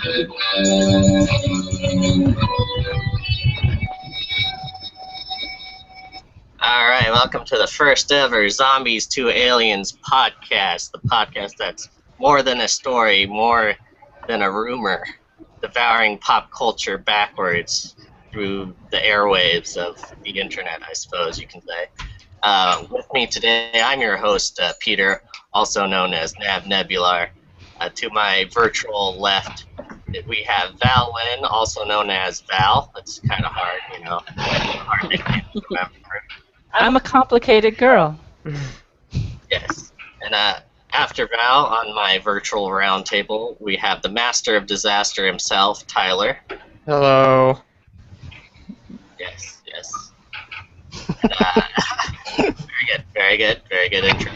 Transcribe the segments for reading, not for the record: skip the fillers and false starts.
Alright, welcome to the first ever Zombies to Aliens podcast. The podcast that's more than a story, more than a rumor, devouring pop culture backwards through the airwaves of the internet, I suppose you can say. With me today, I'm your host, Peter, also known as Nav Nebular. To my virtual left, we have Val Lynn, also known as Val. It's kind of hard, you know, hard nickname to remember. I'm a complicated girl. Yes. And after Val, on my virtual roundtable, we have the master of disaster himself, Tyler. Hello. Yes, yes. And, very good intro.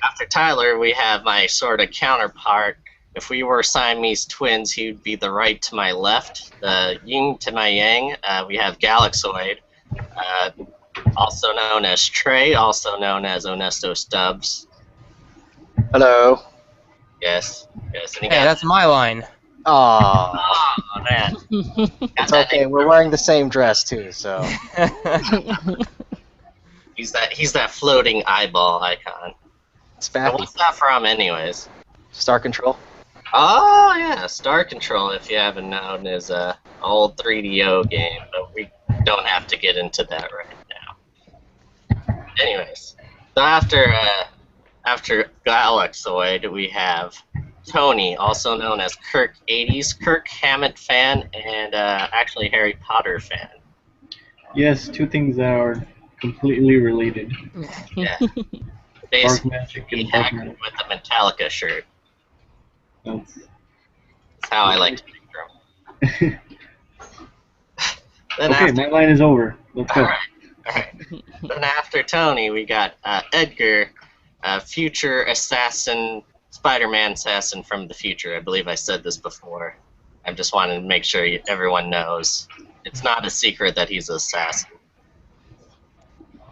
After Tyler, we have my sort of counterpart. If we were Siamese twins, he would be the right to my left, the yin to my yang. We have Galaxoid, also known as Trey, also known as Onesto Stubbs. Hello. Yes, yes. And Hey, that's my line. Aww. Oh man. It's okay, we're wearing the same dress too, so. He's that floating eyeball icon. It's So Fappy. what's that from, anyways? Star Control. Oh yeah, Star Control. If you haven't known, is a old 3DO game, but we don't have to get into that right now. Anyways, so after Galaxoid, we have Tony, also known as Kirk 80s, Kirk Hammett fan, and actually Harry Potter fan. Yes, two things that are completely related. Yeah. Dark Basically, magic he and dark hacked magic. with a Metallica shirt. That's That's how I like to picture him. Then okay, after, my line is over. Let's go. alright. Then after Tony, we got Edgar, future assassin, Spider-Man assassin from the future. I believe I said this before. I just wanted to make sure everyone knows. It's not a secret that he's an assassin.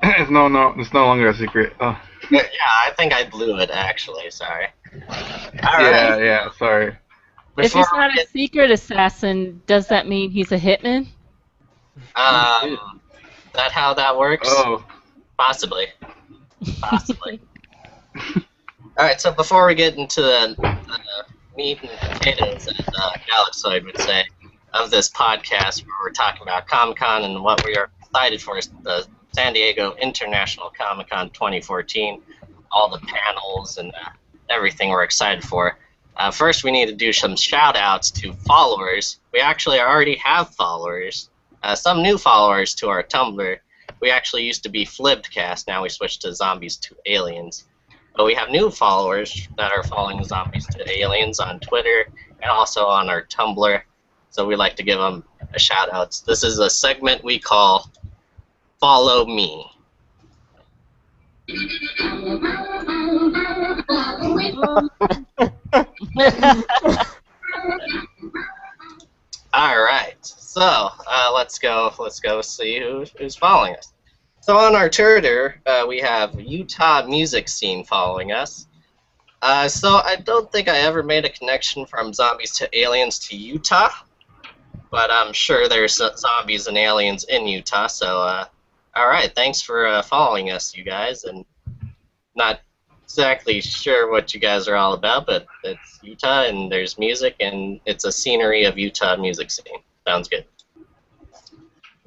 It's no longer a secret. Oh. Yeah, I think I blew it, actually. Sorry. Yeah, sorry. If he's not a secret assassin, does that mean he's a hitman? That how that works? Oh. Possibly. Alright, so before we get into the meat and potatoes, as Galaxoid would say, of this podcast, where we're talking about Comic-Con and what we are excited for is the San Diego International Comic-Con 2014, all the panels and everything we're excited for. First, we need to do some shout-outs to followers. We actually already have followers. Some new followers to our Tumblr. We actually used to be Flibbedcast, now we switched to Zombies to Aliens. But we have new followers that are following Zombies to Aliens on Twitter and also on our Tumblr. So we like to give them a shout-out. This is a segment we call Follow Me. Alright, so let's go see who's following us. So on our Twitter, we have Utah Music Scene following us. So I don't think I ever made a connection from Zombies to Aliens to Utah, but I'm sure there's zombies and aliens in Utah, so alright, thanks for following us, you guys, and not exactly sure what you guys are all about, but it's Utah, and there's music, and it's a scenery of Utah music scene. Sounds good.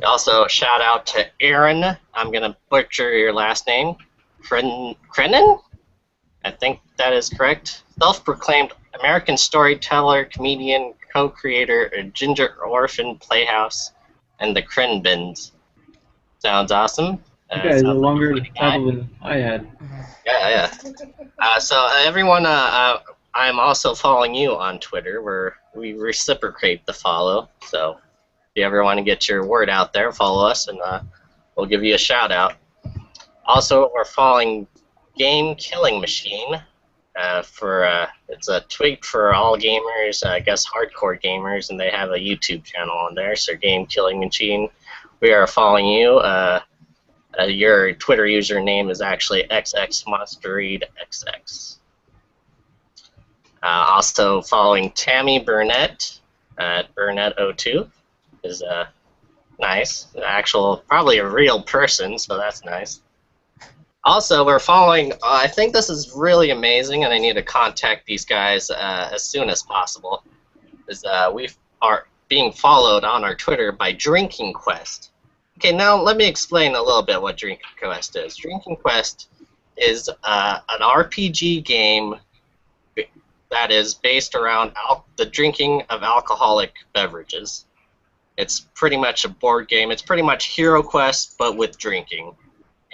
Also, shout out to Aaron. I'm going to butcher your last name. Krenin? I think that is correct. Self-proclaimed American storyteller, comedian, co-creator of Ginger Orphan Playhouse and the Crinbins. Sounds awesome. You guys are sounds longer like a funny title than I had. Yeah. So everyone, I'm also following you on Twitter, where we reciprocate the follow. So if you ever want to get your word out there, follow us, and we'll give you a shout out. Also, we're following Game Killing Machine. It's a tweet for all gamers, I guess hardcore gamers, and they have a YouTube channel on there. So Game Killing Machine, we are following you. Your Twitter username is actually XXMustReadXX. Also following Tammy Burnett at Burnett02 is nice. Probably a real person, so that's nice. Also, we're following, I think this is really amazing, and I need to contact these guys as soon as possible, is we are being followed on our Twitter by Drinking Quest. Okay, now let me explain a little bit what Drinking Quest is. Drinking Quest is an RPG game that is based around the drinking of alcoholic beverages. It's pretty much a board game. It's pretty much Hero Quest, but with drinking.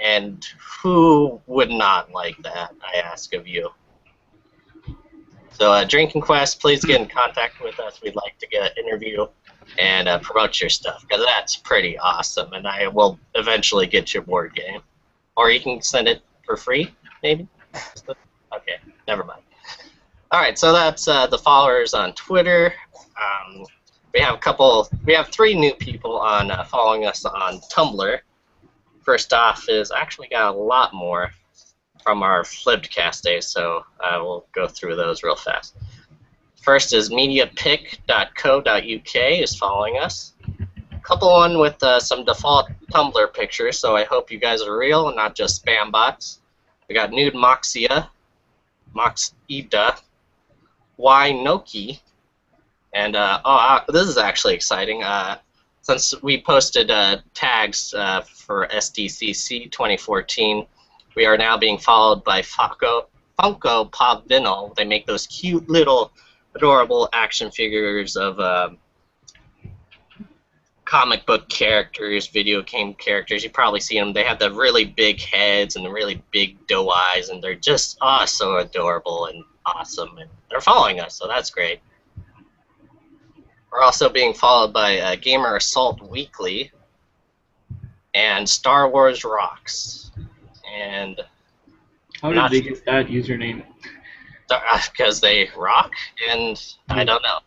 And who would not like that, I ask of you. So Drinking Quest, please get in contact with us. We'd like to get an interview and promote your stuff, because that's pretty awesome, and I will eventually get your board game. Or you can send it for free, maybe? Okay, never mind. Alright, so that's the followers on Twitter. We have 3 new people on following us on Tumblr. First off is actually got a lot more from our Flippedcast days, so I will go through those real fast. First is mediapic.co.uk is following us. Couple one with some default Tumblr pictures, so I hope you guys are real and not just spam bots. We got Nude Moxia, Moxida, Noki, and this is actually exciting. Since we posted tags for SDCC 2014, we are now being followed by Funko Pop Vinyl. They make those cute little adorable action figures of comic book characters, video game characters. You probably see them. They have the really big heads and the really big doe eyes, and they're just so adorable and awesome. And they're following us, so that's great. We're also being followed by Gamer Assault Weekly and Star Wars Rocks. And How did they get that username? Because they rock, and I don't know.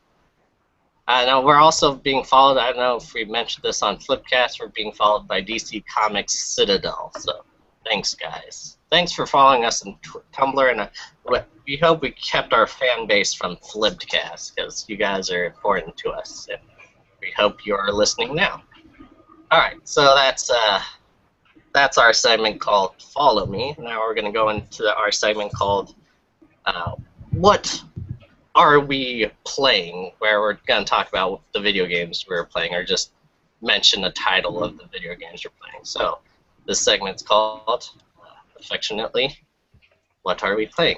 No, we're also being followed. I don't know if we mentioned this on Flipcast. We're being followed by DC Comics Citadel. So, thanks, guys. Thanks for following us on Tumblr, and we hope we kept our fan base from Flipcast, because you guys are important to us, and we hope you're listening now. All right, so that's our segment called Follow Me. Now we're going to go into our segment called What Are We Playing, where we're going to talk about the video games we're playing, or just mention the title of the video games you're playing. So this segment's called, affectionately, What Are We Playing?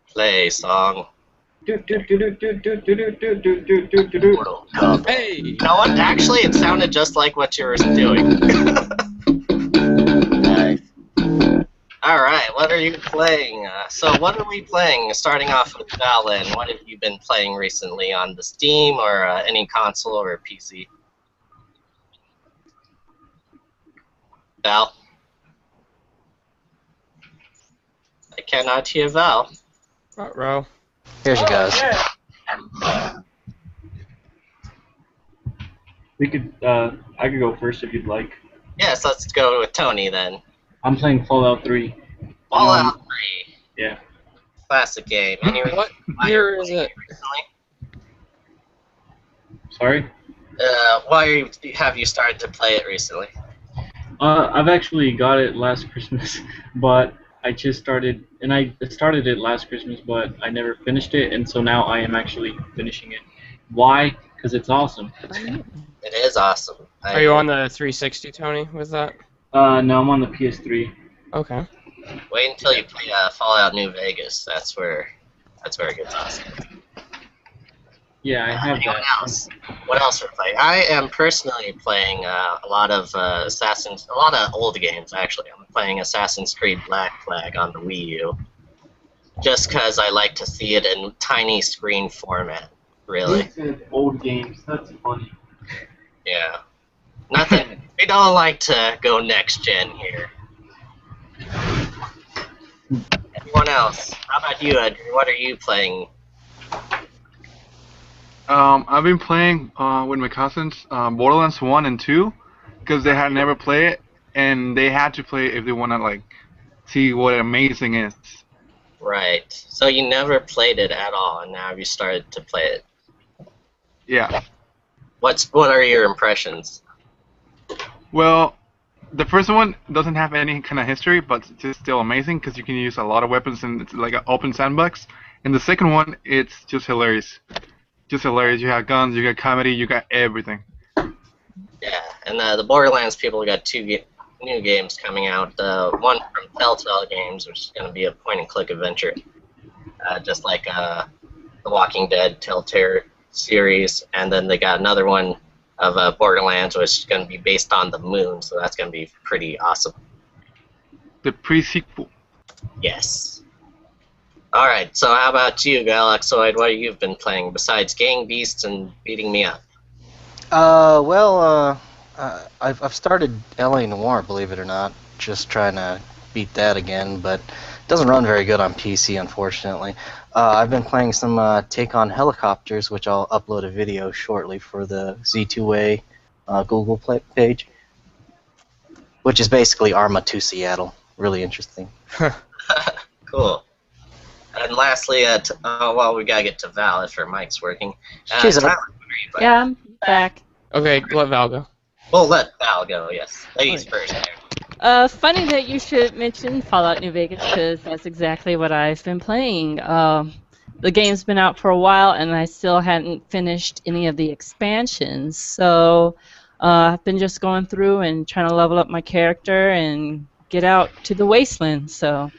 Play song. Hey! You know what? Actually, it sounded just like what you were doing. Nice. Alright, what are you playing? So what are we playing? Starting off with Valen, what have you been playing recently on the Steam or any console or PC? Val? I cannot hear Val. Ruh-roh. Here she goes. We could, I could go first if you'd like. Yes, let's go with Tony then. I'm playing Fallout 3. Fallout 3. Yeah. Classic game. Anyway, What year is it? recently? Sorry? Why have you started to play it recently? I've actually got it last Christmas, but I just started, and I started it last Christmas, but I never finished it, and so now I am actually finishing it. Why? Because it's awesome. It is awesome. Are you on the 360, Tony, with that? No, I'm on the PS3. Okay. Wait until you play Fallout New Vegas. That's where it gets awesome. Yeah, I have Anyone that. else? What else are we playing? I am personally playing a lot of a lot of old games actually. I'm playing Assassin's Creed Black Flag on the Wii U, just because I like to see it in tiny screen format. Really? You said old games. That's funny. Yeah. Nothing. We don't like to go next gen here. Anyone else? How about you, Edgar? What are you playing? I've been playing with my cousins Borderlands 1 and 2 because they had never played it, and they had to play if they want to like see what amazing is. Right. So you never played it at all, and now you started to play it. Yeah. What are your impressions? Well, the first one doesn't have any kind of history, but it's still amazing because you can use a lot of weapons and it's like an open sandbox. And the second one, it's just hilarious. Just hilarious. You have guns, you got comedy, you got everything. Yeah, and the Borderlands people got two new games coming out. One from Telltale Games, which is going to be a point-and-click adventure, just like the Walking Dead Telltale series. And then they got another one of Borderlands, which is going to be based on the moon, so that's going to be pretty awesome. The pre-sequel. Yes. All right, so how about you, Galaxoid? What have you been playing besides Gang Beasts and beating me up? I've started L.A. Noire, believe it or not. Just trying to beat that again, but it doesn't run very good on PC, unfortunately. I've been playing some Take on Helicopters, which I'll upload a video shortly for the Z2A Google Play page, which is basically Arma 2 Seattle. Really interesting. Cool. And lastly, well, we gotta get to Val if her mic's working. She's up. Tyler, what are you playing? Yeah, I'm back. Okay, let Val go. We'll let Val go, yes. Ladies first. Funny that you should mention Fallout New Vegas, because that's exactly what I've been playing. The game's been out for a while, and I still hadn't finished any of the expansions. So I've been just going through and trying to level up my character and get out to the wasteland. So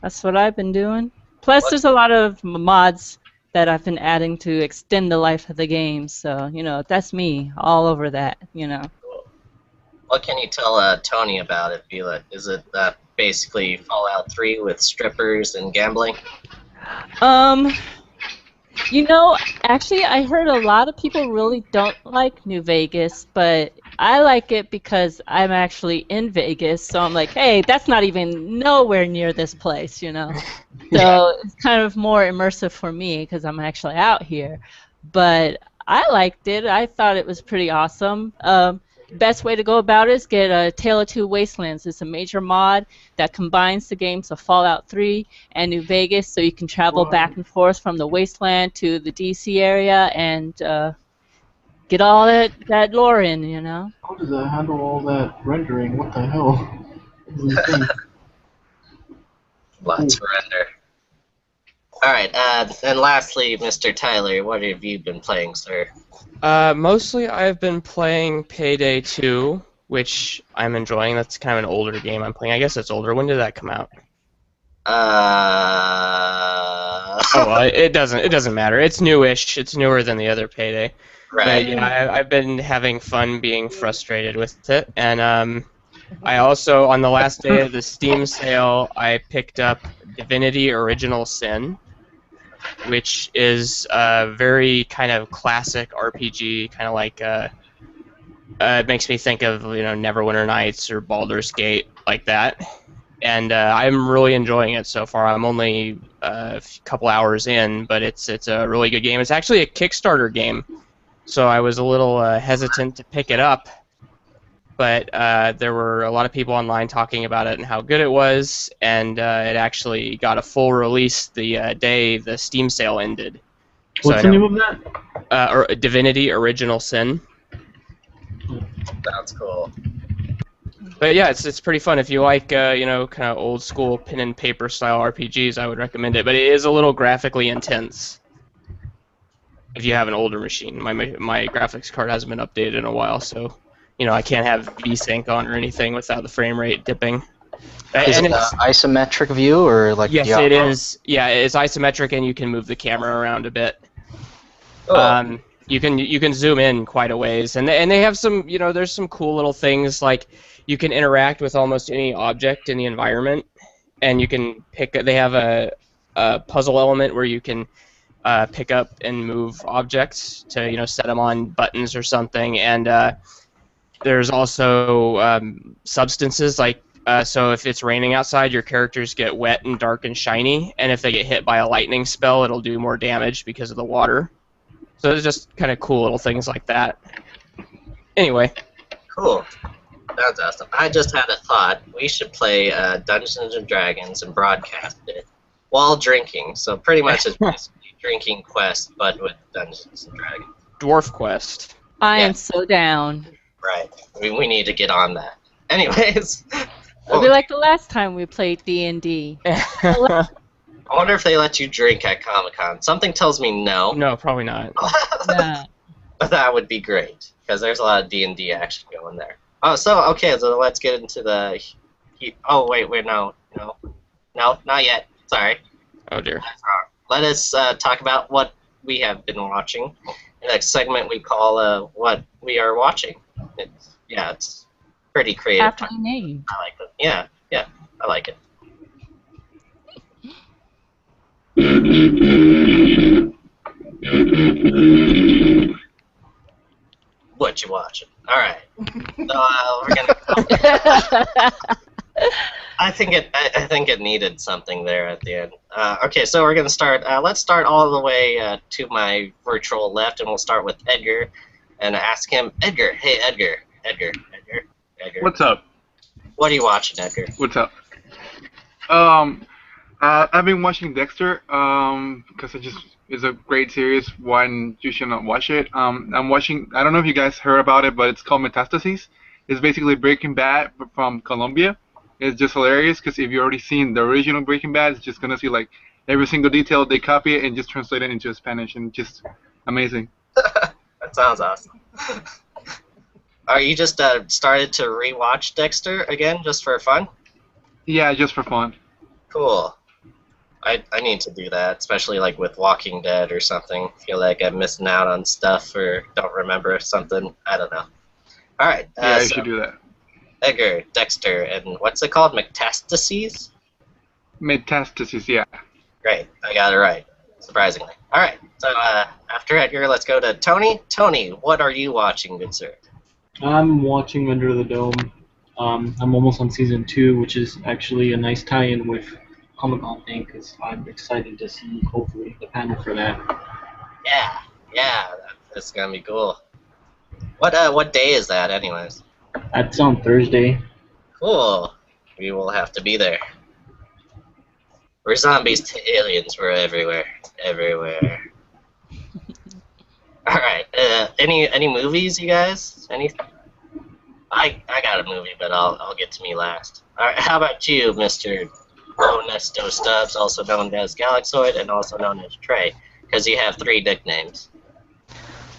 that's what I've been doing. Plus, there's a lot of mods that I've been adding to extend the life of the game. So, you know, that's me all over that, you know. What can you tell Tony about it, Vila? Is it basically Fallout 3 with strippers and gambling? You know, actually, I heard a lot of people really don't like New Vegas, but I like it because I'm actually in Vegas, so I'm like, hey, that's not even nowhere near this place, you know? So it's kind of more immersive for me because I'm actually out here. But I liked it. I thought it was pretty awesome. Best way to go about it is get a Tale of Two Wastelands. It's a major mod that combines the games of Fallout 3 and New Vegas, so you can travel back and forth from the Wasteland to the DC area and get all that lore in, you know? How does that handle all that rendering? What the hell? Lots of render. Alright, and lastly, Mr. Tyler, what have you been playing, sir? Mostly I've been playing Payday 2, which I'm enjoying. That's kind of an older game I'm playing. I guess it's older. When did that come out? Oh, well, it doesn't matter. It's newish. It's newer than the other Payday. Right. But, yeah, I've been having fun being frustrated with it, and I also, on the last day of the Steam sale, I picked up Divinity Original Sin, which is a very kind of classic RPG, kind of like it makes me think of, you know, Neverwinter Nights or Baldur's Gate, like that. And I'm really enjoying it so far. I'm only a couple hours in, but it's a really good game. It's actually a Kickstarter game, so I was a little hesitant to pick it up. But there were a lot of people online talking about it and how good it was, and it actually got a full release the day the Steam sale ended. What's the name of that? Divinity Original Sin. Sounds cool. But yeah, it's pretty fun. If you like you know, kind of old school pen and paper style RPGs, I would recommend it. But it is a little graphically intense. If you have an older machine, my graphics card hasn't been updated in a while, so. You know, I can't have VSync on or anything without the frame rate dipping. Is it an isometric view or like? Yes, it is. Yeah, it's isometric, and you can move the camera around a bit. Oh. You can zoom in quite a ways, and they have some, you know, there's some cool little things like you can interact with almost any object in the environment, and you can pick. They have a puzzle element where you can pick up and move objects to, you know, set them on buttons or something, and there's also substances like, so if it's raining outside, your characters get wet and dark and shiny, and if they get hit by a lightning spell, it'll do more damage because of the water. So there's just kind of cool little things like that. Anyway. Cool. That's awesome. I just had a thought. We should play Dungeons and Dragons and broadcast it while drinking. So pretty much it's basically drinking quest, but with Dungeons and Dragons. Dwarf Quest. I Yeah. am so down. Right. We need to get on that. Anyways, It'll be like the last time we played D&D. I wonder if they let you drink at Comic-Con. Something tells me no. No, probably not. Yeah. But that would be great because there's a lot of D&D action going there. Oh, so okay, so let's get into the. Oh wait, no, not yet. Sorry, Oh dear. that's wrong. Let us talk about what we have been watching. The next segment we call "What We Are Watching." It's pretty creative. After the name. I like it. Yeah, I like it. What you watching? All right. So we're gonna. I think it needed something there at the end. Okay, so we're gonna start. Let's start all the way to my virtual left, and we'll start with Edgar, and ask him, Edgar. Hey, Edgar. What's up? What are you watching, Edgar? What's up? I've been watching Dexter because it's a great series. One, you should not watch it. I'm watching. I don't know if you guys heard about it, but it's called Metastases. It's basically Breaking Bad but from Colombia. It's just hilarious because if you already seen the original Breaking Bad, it's just gonna see like every single detail. They copy it and just translate it into Spanish, and just amazing. That sounds awesome. Are you just started to rewatch Dexter again just for fun? Yeah, just for fun. Cool. I need to do that, especially like with Walking Dead or something. Feel like I'm missing out on stuff or don't remember something. I don't know. All right. Yeah, you so should do that. Edgar, Dexter, and what's it called? Metastases? Metastases, yeah. Great. I got it right. Surprisingly. All right. So after Edgar, let's go to Tony. Tony, what are you watching, good sir? I'm watching Under the Dome. I'm almost on season 2, which is actually a nice tie-in with Comic-Con thing, because I'm excited to see, hopefully, the panel for that. Yeah. That's gonna be cool. What day is that, anyways? That's on Thursday. Cool. We will have to be there. We're zombies to aliens. We're everywhere. All right. Any movies, you guys? Any? I got a movie, but I'll get to me last. All right. How about you, Mr. Ernesto Stubbs, also known as Galaxoid and also known as Trey, because you have 3 nicknames.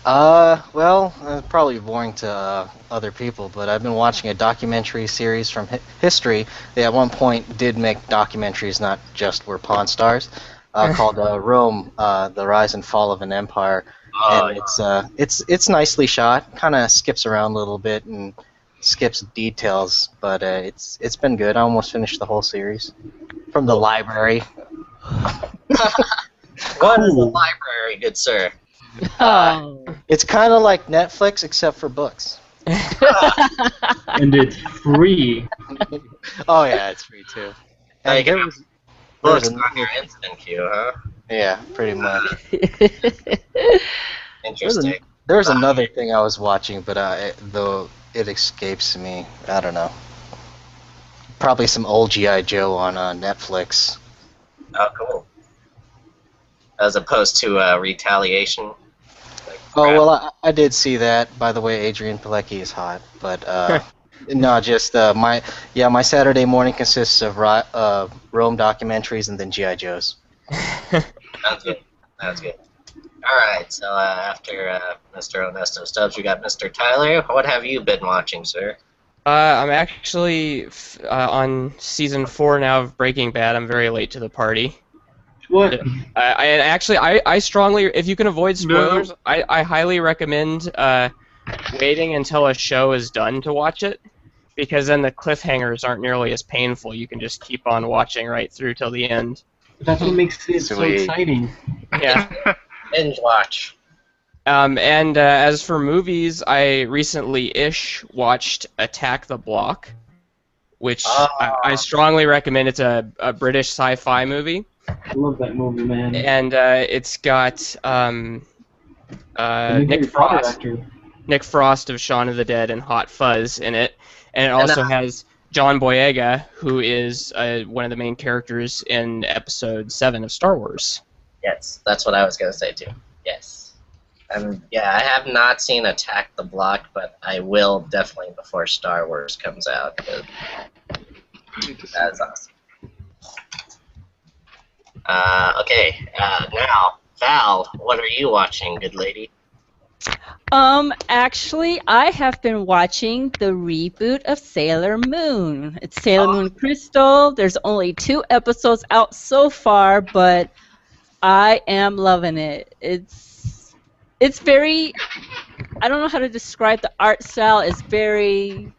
Well, it's probably boring to other people, but I've been watching a documentary series from history. They at one point did make documentaries, not just were Pawn Stars, called Rome: The Rise and Fall of an Empire. And it's nicely shot. Kind of skips around a little bit and skips details, but it's been good. I almost finished the whole series from the library. What is the library, good sir? Oh. It's kind of like Netflix except for books. And it's free. Oh yeah, it's free too. Hey, And there was Books another- on your instant queue, huh? yeah, pretty much. Interesting. There's another thing I was watching, but though it escapes me. I don't know. Probably some old G.I. Joe on Netflix. Oh, cool. As opposed to Retaliation. Like, Oh well, I did see that. By the way, Adrian Pilecki is hot, but no, just my Saturday morning consists of Rome documentaries and then G.I. Joes. Sounds good. All right. So after Mr. Ernesto Stubbs, we got Mr. Tyler. What have you been watching, sir? I'm actually on season 4 now of Breaking Bad. I'm very late to the party. What? I strongly, if you can avoid spoilers, I highly recommend waiting until a show is done to watch it, because then the cliffhangers aren't nearly as painful. You can just keep on watching right through till the end. That's what makes it so Sweet. exciting. Yeah. Binge watch. And as for movies, I recently-ish watched Attack the Block, which I strongly recommend. It's a British sci-fi movie. I love that movie, man. And it's got The new Nick Harry Potter Frost. actor. Nick Frost of Shaun of the Dead and Hot Fuzz in it, And it also has John Boyega, who is one of the main characters in Episode 7 of Star Wars. Yes, that's what I was going to say too. Yes. Yeah, I have not seen Attack the Block, but I will definitely before Star Wars comes out. 'Cause that's awesome. Okay, now, Val, what are you watching, good lady? Actually, I have been watching the reboot of Sailor Moon. It's Sailor Moon Crystal. There's only 2 episodes out so far, but I am loving it. It's very, I don't know how to describe the art style. It's very,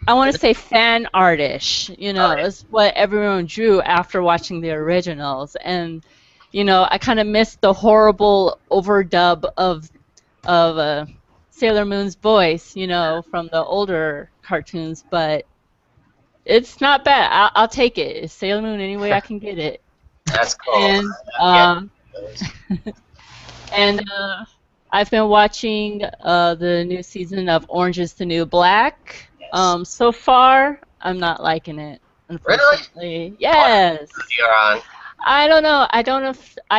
I want to say fan artish. You know, it's what everyone drew after watching the originals. And, you know, I kind of missed the horrible overdub of Sailor Moon's voice, you know, from the older cartoons, but it's not bad. I'll take it. It's Sailor Moon any way I can get it. That's cool. And I've been watching the new season of Orange is the New Black. Yes. So far, I'm not liking it, unfortunately. Yes. You're on. I don't know. I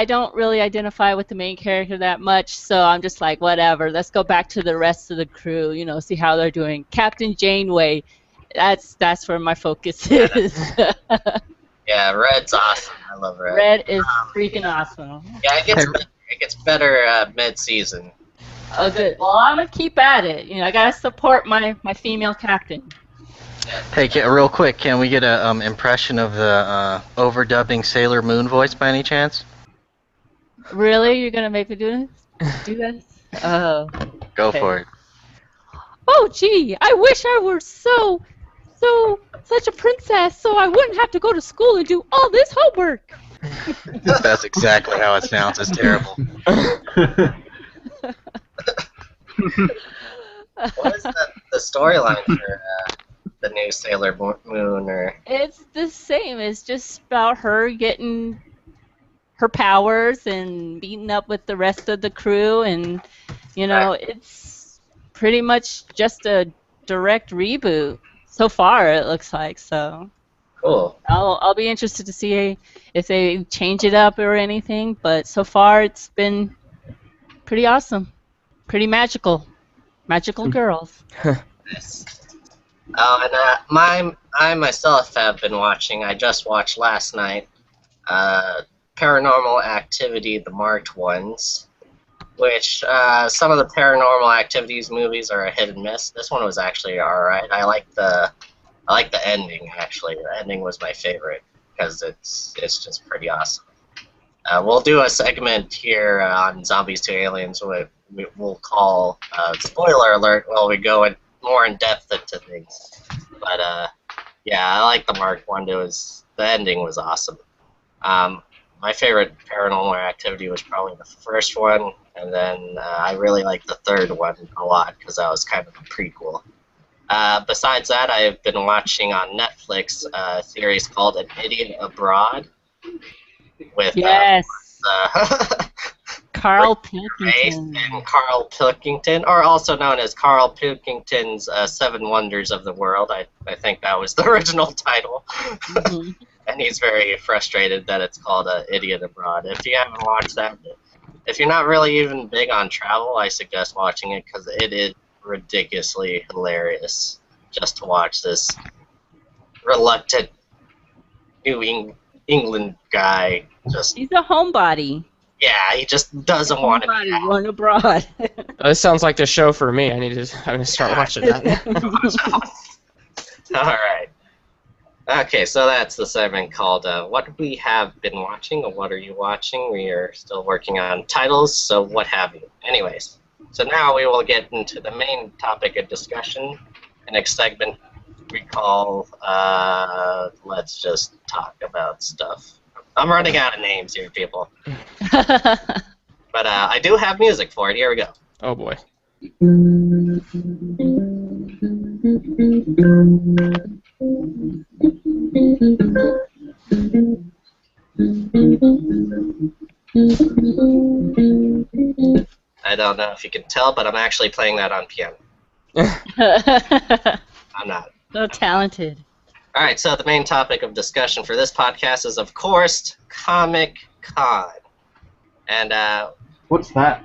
don't really identify with the main character that much, so I'm just like, whatever. Let's go back to the rest of the crew, you know, see how they're doing. Captain Janeway, that's where my focus is. Yeah, Red's awesome. I love Red. Red is freaking awesome. Yeah, it gets better mid-season. Oh, good. Well, I'm gonna keep at it. You know, I gotta support my female captain. Hey, real quick, can we get a impression of the overdubbing Sailor Moon voice by any chance? Really? You're gonna make me do this? Oh. Go Okay. for it. Oh, gee, I wish I were such a princess, so I wouldn't have to go to school and do all this homework. That's exactly how it sounds. It's terrible. What is the storyline for the new Sailor Moon? Or It's the same. It's just about her getting her powers and meeting up with the rest of the crew, and you know, it's pretty much just a direct reboot so far. It looks like so. cool. I'll be interested to see if they change it up or anything. But so far, it's been pretty awesome, pretty magical girls. Nice. And I myself have been watching. I just watched last night. Paranormal Activity: The Marked Ones, which some of the Paranormal Activities movies are a hit and miss. This one was actually all right. I like the ending actually. The ending was my favorite because it's just pretty awesome. We'll do a segment here on Zombies to Aliens. We'll call spoiler alert while we go more in depth into things. But yeah, I like the Mark one. The ending was awesome. My favorite Paranormal Activity was probably the first one, and then I really liked the third one a lot because that was kind of a prequel. Besides that, I've been watching on Netflix a series called An Idiot Abroad with Yes, Carl Race Pilkington. and Carl Pilkington, or also known as Carl Pilkington's Seven Wonders of the World. I think that was the original title. Mhm. And he's very frustrated that it's called Idiot Abroad. If you haven't watched that, if you're not really even big on travel, I suggest watching it because it is ridiculously hilarious just to watch this reluctant New England guy just, He's a homebody. yeah, he just doesn't want to be Homebody out. going abroad. This sounds like the show for me. I'm gonna start watching that. All right. Okay, so that's the segment called What We Have Been Watching, or What Are You Watching? We are still working on titles, so what have you. Anyways, so now we will get into the main topic of discussion. The next segment we call Let's Just Talk About Stuff. I'm running out of names here, people. But I do have music for it. Here we go. Oh boy. I don't know if you can tell, but I'm actually playing that on piano. I'm not. So talented. All right, so the main topic of discussion for this podcast is, of course, Comic Con. And, What's that?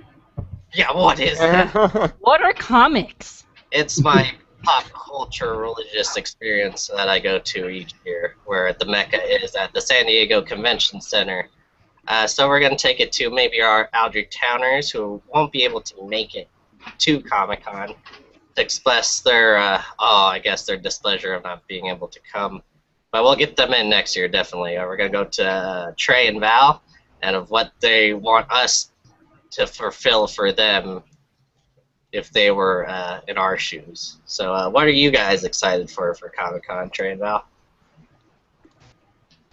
yeah, what is that? What are comics? It's my pop culture religious experience that I go to each year, where the Mecca is at the San Diego Convention Center. So we're going to take it to maybe our Aldrich Towners who won't be able to make it to Comic Con to express their, I guess their displeasure of not being able to come. But we'll get them in next year, definitely. We're going to go to Trey and Val, and of what they want us to fulfill for them if they were in our shoes. So what are you guys excited for Comic-Con, Trey and Val?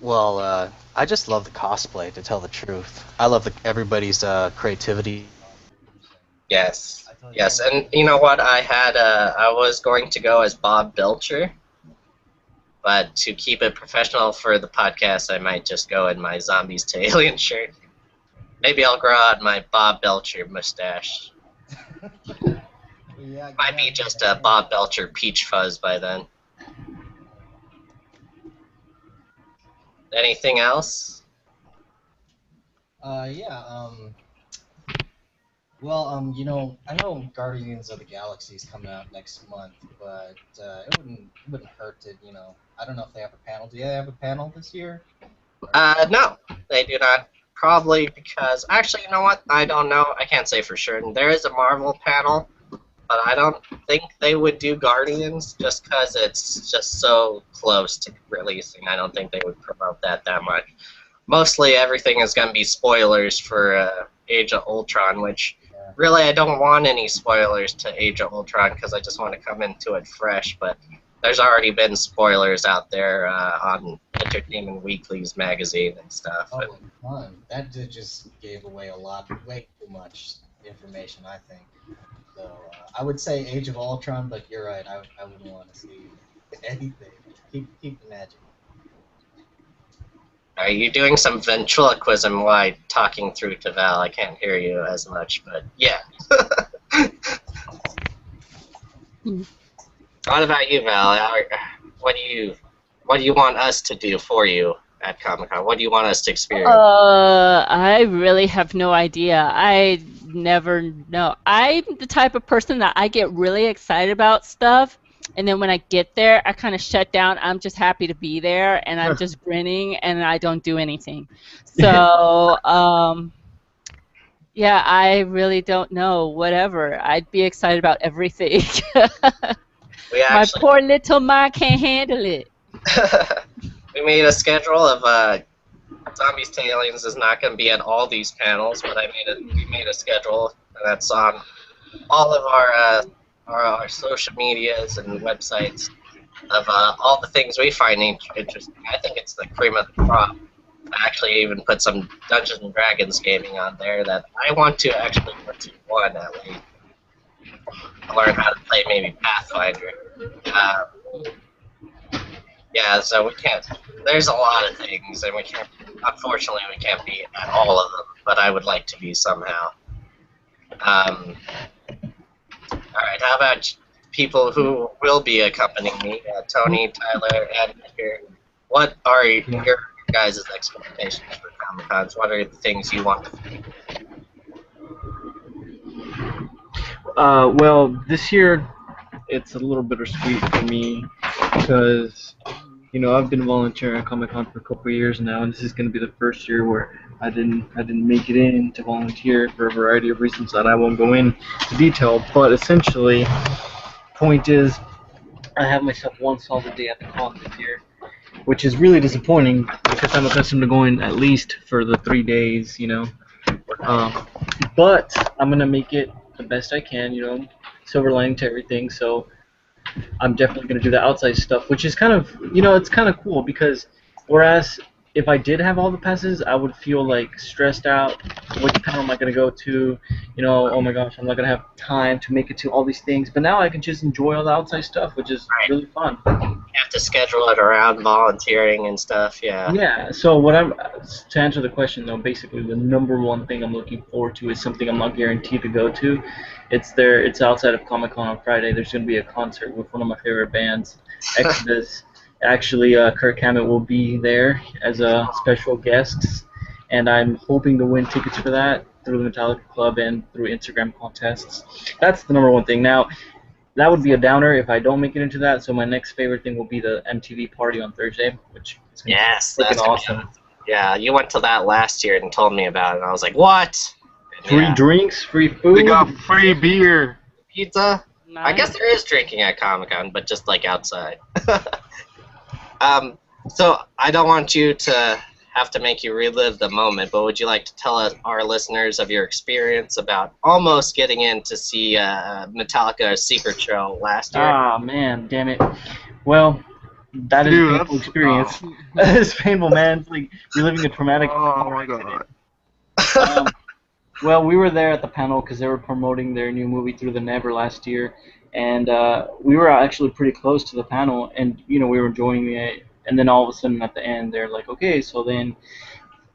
Well, I just love the cosplay, to tell the truth. I love everybody's creativity. Yes. Yes, and you know what? I was going to go as Bob Belcher, but to keep it professional for the podcast, I might just go in my Zombies to Alien shirt. Maybe I'll grow out my Bob Belcher mustache. Might be just a Bob Belcher peach fuzz by then. Anything else? Well, you know, I know Guardians of the Galaxy is coming out next month, but it wouldn't hurt to, you know, I don't know if they have a panel. Do they have a panel this year? No, they do not. Probably because, actually, you know what? I don't know. I can't say for sure. There is a Marvel panel, but I don't think they would do Guardians just because it's just so close to releasing. I don't think they would promote that much. Mostly everything is going to be spoilers for Age of Ultron, which really I don't want any spoilers to Age of Ultron because I just want to come into it fresh, but there's already been spoilers out there on Entertainment Weekly's magazine and stuff. Oh, fun. That just gave away way too much information, I think. So I would say Age of Ultron, but you're right. I wouldn't want to see anything. Keep the magic. Are you doing some ventriloquism while talking through to Val? I can't hear you as much, but yeah. What about you, Val? What do you want us to do for you at Comic-Con? What do you want us to experience? I really have no idea. I never know. I'm the type of person that I get really excited about stuff, and then when I get there, I kind of shut down. I'm just happy to be there, and I'm just grinning, and I don't do anything. So, yeah, I really don't know. Whatever. I'd be excited about everything. My poor little mind can't handle it. We made a schedule of Zombies to Aliens is not going to be at all these panels, but we made a schedule, and that's on all of our social medias and websites of all the things we find interesting. I think it's the cream of the crop. I actually even put some Dungeons and Dragons gaming on there that I want to actually put to one at least. Learn how to play maybe Pathfinder. Yeah, so we can't. There's a lot of things, and we can't. Unfortunately, we can't be at all of them. But I would like to be somehow. All right. How about people who will be accompanying me? Tony, Tyler, and here. What are your guys' expectations for Comic-Cons? What are the things you want to see? Well, this year it's a little bittersweet for me because, you know, I've been volunteering at Comic-Con for a couple of years now, and this is going to be the first year where I didn't make it in to volunteer for a variety of reasons that I won't go into detail. But essentially, point is, I have myself one solid day at the con this year, which is really disappointing because I'm accustomed to going at least for the 3 days, you know. But I'm gonna make it the best I can, you know, silver lining to everything. So I'm definitely gonna do the outside stuff, which is kind of, you know, it's kind of cool because whereas if I did have all the passes, I would feel like stressed out. Which panel am I gonna go to? You know, oh my gosh, I'm not gonna have time to make it to all these things. But now I can just enjoy all the outside stuff, which is Right. really fun. You have to schedule it around volunteering and stuff. Yeah. Yeah. So what I'm to answer the question though, basically the number one thing I'm looking forward to is something I'm not guaranteed to go to. It's outside of Comic-Con on Friday. There's gonna be a concert with one of my favorite bands, Exodus. Actually, Kirk Hammett will be there as a special guest, and I'm hoping to win tickets for that through the Metallica Club and through Instagram contests. That's the number one thing. Now, that would be a downer if I don't make it into that. So my next favorite thing will be the MTV party on Thursday, which is gonna Yes, be that's freaking gonna be awesome. Yeah, you went to that last year and told me about it, and I was like, what? And Free yeah, drinks, free food. They got free beer. pizza. I Nice. guess there is drinking at Comic-Con, but just like outside. So I don't want you to have to make you relive the moment, but would you like to tell our listeners of your experience about almost getting in to see Metallica's secret show last year? Ah, man, damn it. Well, that is Dude, a painful that's- experience. That is painful, man. It's like reliving a traumatic. Oh my god. Well, we were there at the panel because they were promoting their new movie Through the Never last year, and we were actually pretty close to the panel, and we were enjoying it. And then all of a sudden at the end, they're like, okay, so then,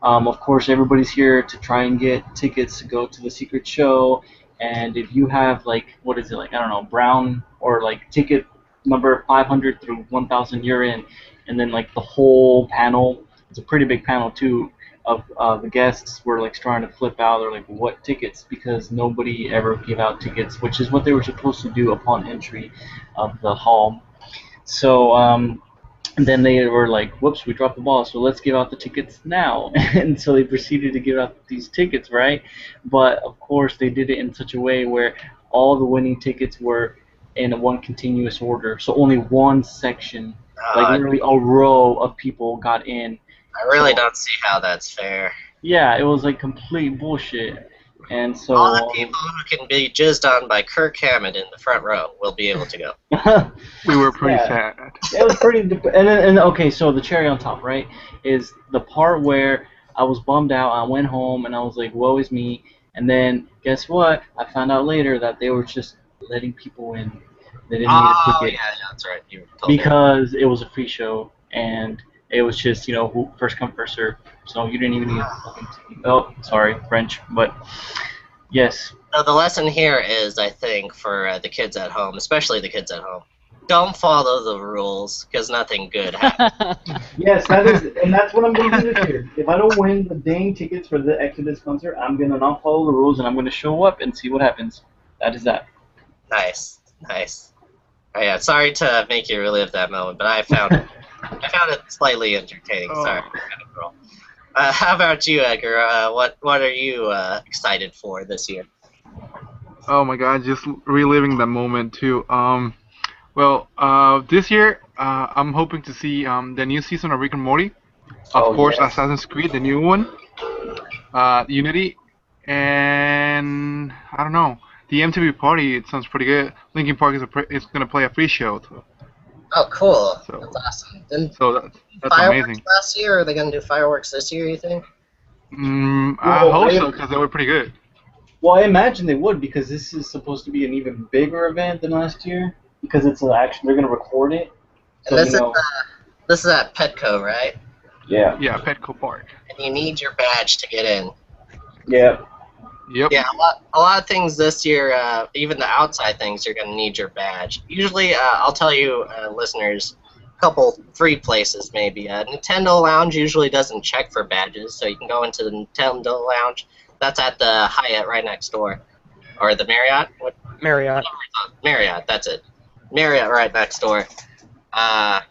of course, everybody's here to try and get tickets to go to the secret show, and if you have like, what is it, like, I don't know, brown or like ticket number 500 through 1,000, you're in, and then like the whole panel, it's a pretty big panel too, of the guests were like trying to flip out. They're like, what tickets? Because nobody ever gave out tickets, which is what they were supposed to do upon entry of the hall. So and then they were like, whoops, we dropped the ball, so let's give out the tickets now. And so they proceeded to give out these tickets, right? But of course they did it in such a way where all the winning tickets were in one continuous order. So only one section, like literally a row of people got in. I really don't see how that's fair. Yeah, it was like complete bullshit. And so All the people who can be jizzed on by Kirk Hammett in the front row will be able to go. We were pretty Yeah. sad. It was pretty. And okay, so the cherry on top, right, is the part where I was bummed out. I went home and I was like, "Woe is me!" And then guess what? I found out later that they were just letting people in. They didn't need a Oh, ticket yeah, that's right. You told me. because it was a free show and it was just who first come first serve. So you didn't even need a fucking ticket. Oh, sorry, French, but yes. So the lesson here is, I think, for the kids at home, especially the kids at home, don't follow the rules because nothing good happens. Yes, and that's what I'm going to do this year. If I don't win the dang tickets for the Exodus concert, I'm going to not follow the rules and I'm going to show up and see what happens. That is that. Nice, nice. Oh, yeah, sorry to make you relive that moment, but I found it slightly entertaining. Sorry, kind of girl. How about you, Edgar? What are you excited for this year? Oh my god, just reliving that moment too. This year, I'm hoping to see the new season of Rick and Morty. Of course, yes. Assassin's Creed, the new one. Unity, and I don't know. The MTV party, it sounds pretty good. Linkin Park is gonna play a free show, Oh, cool. So- That's awesome. Didn't so that's fireworks amazing. last year, or are they going to do fireworks this year, you think? I Well, hope they- so because they were pretty good. Well, I imagine they would because this is supposed to be an even bigger event than last year because it's actually they're going to record it. So, And this is at Petco, right? Yeah. Yeah, Petco Park. And you need your badge to get in. Yeah. Yep. Yeah, a lot of things this year, even the outside things, you're going to need your badge. Usually, I'll tell you, listeners, a couple, 3 places maybe. Nintendo Lounge usually doesn't check for badges, so you can go into the Nintendo Lounge. That's at the Hyatt right next door. Or the Marriott? Marriott. Marriott, that's it. Marriott right next door. And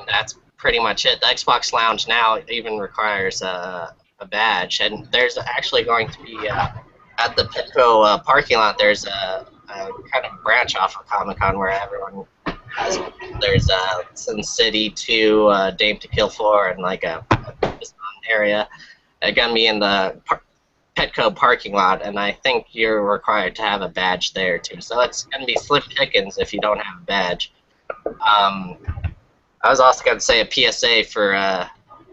that's pretty much it. The Xbox Lounge now even requires a badge, and there's actually going to be at the Petco parking lot. There's a kind of branch off of Comic-Con where everyone has. There's Sin City 2, Dame to Kill For, and like a area. They're gonna be in the Petco parking lot, and I think you're required to have a badge there too. So it's gonna be slim pickings if you don't have a badge. I was also gonna say a PSA for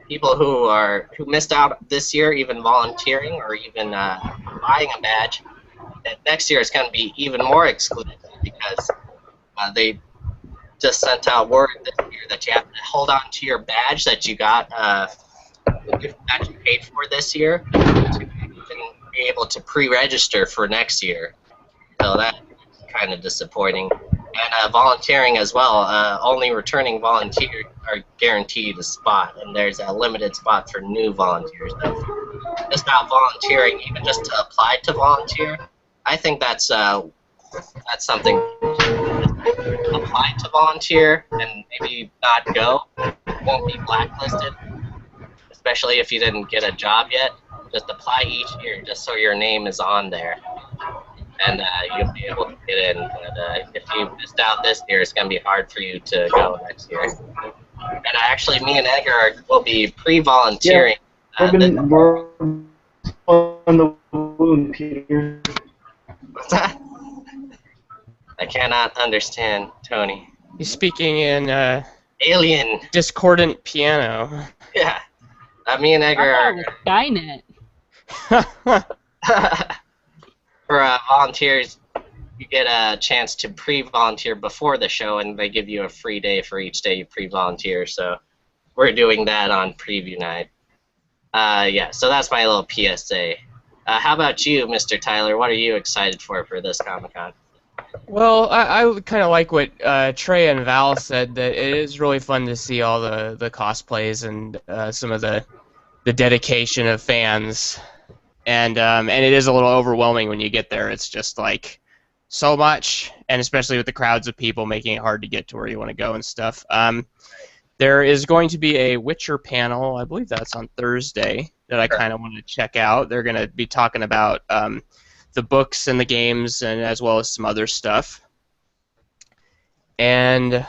people who missed out this year, even volunteering or even buying a badge, that next year is going to be even more exclusive because they just sent out word this year that you have to hold on to your badge that you got that you paid for this year to even be able to pre-register for next year. So that's kind of disappointing. And volunteering as well. Only returning volunteers are guaranteed a spot, and there's a limited spot for new volunteers. So if you're just not volunteering, even just to apply to volunteer, I think that's something. Apply to volunteer and maybe not go. Won't be blacklisted, especially if you didn't get a job yet. Just apply each year, just so your name is on there, and you'll be able to get in. But if you missed out this year, it's going to be hard for you to go next year. And actually, me and Edgar will be pre-volunteering. We're on the wound, Peter. What's that? I cannot understand, Tony. He's speaking in Alien. discordant piano. Yeah. Me and Edgar I are... thought it was Skynet. For volunteers, you get a chance to pre-volunteer before the show, and they give you a free day for each day you pre-volunteer. So we're doing that on preview night. Yeah, so that's my little PSA. How about you, Mr. Tyler? What are you excited for this Comic-Con? Well, I kind of like what Trey and Val said, that it is really fun to see all the cosplays and some of the dedication of fans. And it is a little overwhelming when you get there. It's just like so much, and especially with the crowds of people making it hard to get to where you want to go and stuff. There is going to be a Witcher panel, I believe that's on Thursday, that I kind of want to check out. They're going to be talking about the books and the games, and as well as some other stuff. And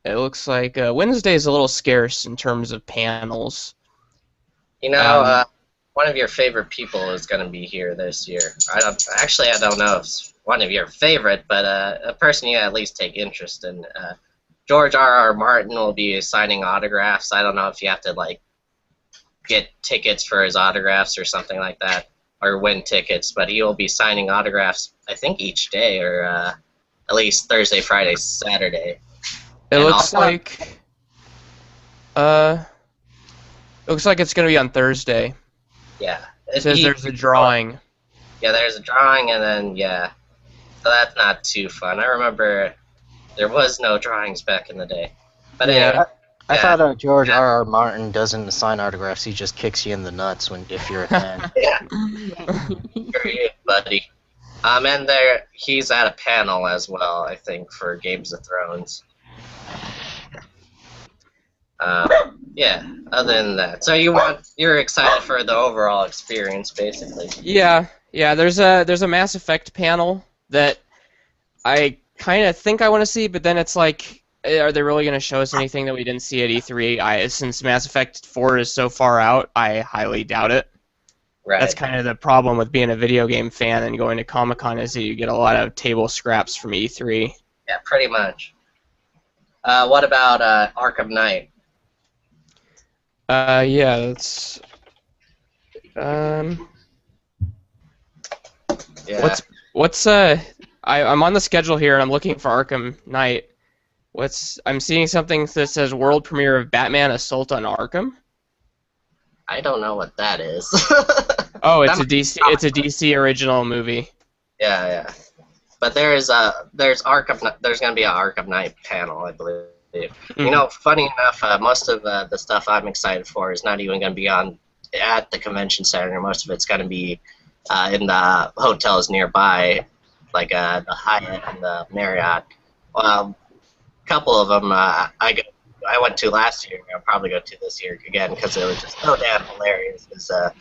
it looks like Wednesday is a little scarce in terms of panels. You know, one of your favorite people is going to be here this year. I don't know if it's one of your favorite, but a person you at least take interest in. George R.R. Martin will be signing autographs. I don't know if you have to like get tickets for his autographs or something like that, or win tickets, but he will be signing autographs, I think, each day, or at least Thursday, Friday, Saturday. It looks like it's going to be on Thursday. Yeah. It says there's a drawing. Yeah, there's a drawing, and then, yeah. So that's not too fun. I remember there was no drawings back in the day. But anyway. I thought George R.R. Martin doesn't sign autographs. He just kicks you in the nuts if you're a fan. Yeah. Great, buddy. And he's at a panel as well, I think, for Games of Thrones. Yeah. Other than that, so you're excited for the overall experience, basically. Yeah. There's a Mass Effect panel that I kind of think I want to see, but then it's like, are they really going to show us anything that we didn't see at E3? Since Mass Effect 4 is so far out, I highly doubt it. Right. That's kind of the problem with being a video game fan and going to Comic-Con, is that you get a lot of table scraps from E3. Yeah, pretty much. What about Arkham Knight? Yeah, that's... Yeah. I'm on the schedule here, and I'm looking for Arkham Knight. I'm seeing something that says world premiere of Batman Assault on Arkham. I don't know what that is. Oh, it's a DC original movie. Yeah. But there's Arkham. There's gonna be an Arkham Knight panel, I believe. Mm-hmm. You know, funny enough, most of the stuff I'm excited for is not even gonna be at the convention center. Most of it's gonna be in the hotels nearby, like the Hyatt and the Marriott. Well, a couple of them I went to last year. I'll probably go to this year again because it was just so damn hilarious. It's the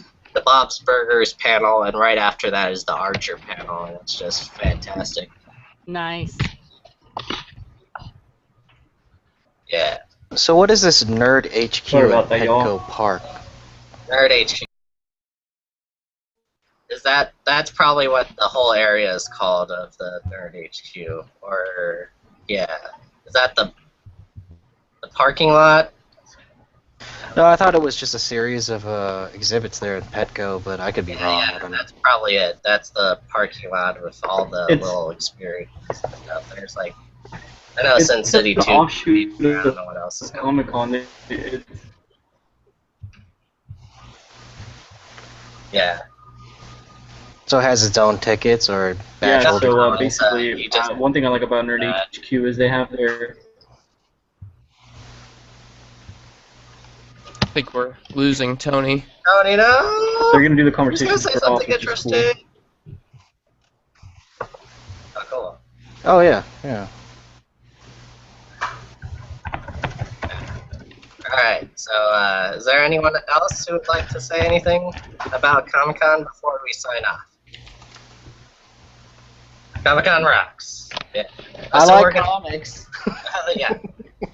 Bob's Burgers panel, and right after that is the Archer panel, and it's just fantastic. Nice. Yeah. So what is this Nerd HQ at Petco Park? Nerd HQ. That's probably what the whole area is called, of the Nerd HQ, or yeah. Is that the parking lot? No, I thought it was just a series of exhibits there at Petco, but I could be wrong. I Yeah, don't know. that's probably it. That's the parking lot with all the It's- little experiences and stuff. There's like, I know It's Sin City the 2. offshoot I don't of know what else is going Comic Con. Yeah. So it has its own tickets or Yeah, actual so Well, basically, you just- one thing I like about Nerd HQ is they have their. I think we're losing Tony. Tony, no! They're gonna do the He's conversation gonna say for all, something which is cool. interesting. Oh, cool. Oh yeah, yeah. Alright, so is there anyone else who would like to say anything about Comic-Con before we sign off? Comic-Con rocks. Yeah. I So like we're gonna- comics. yeah.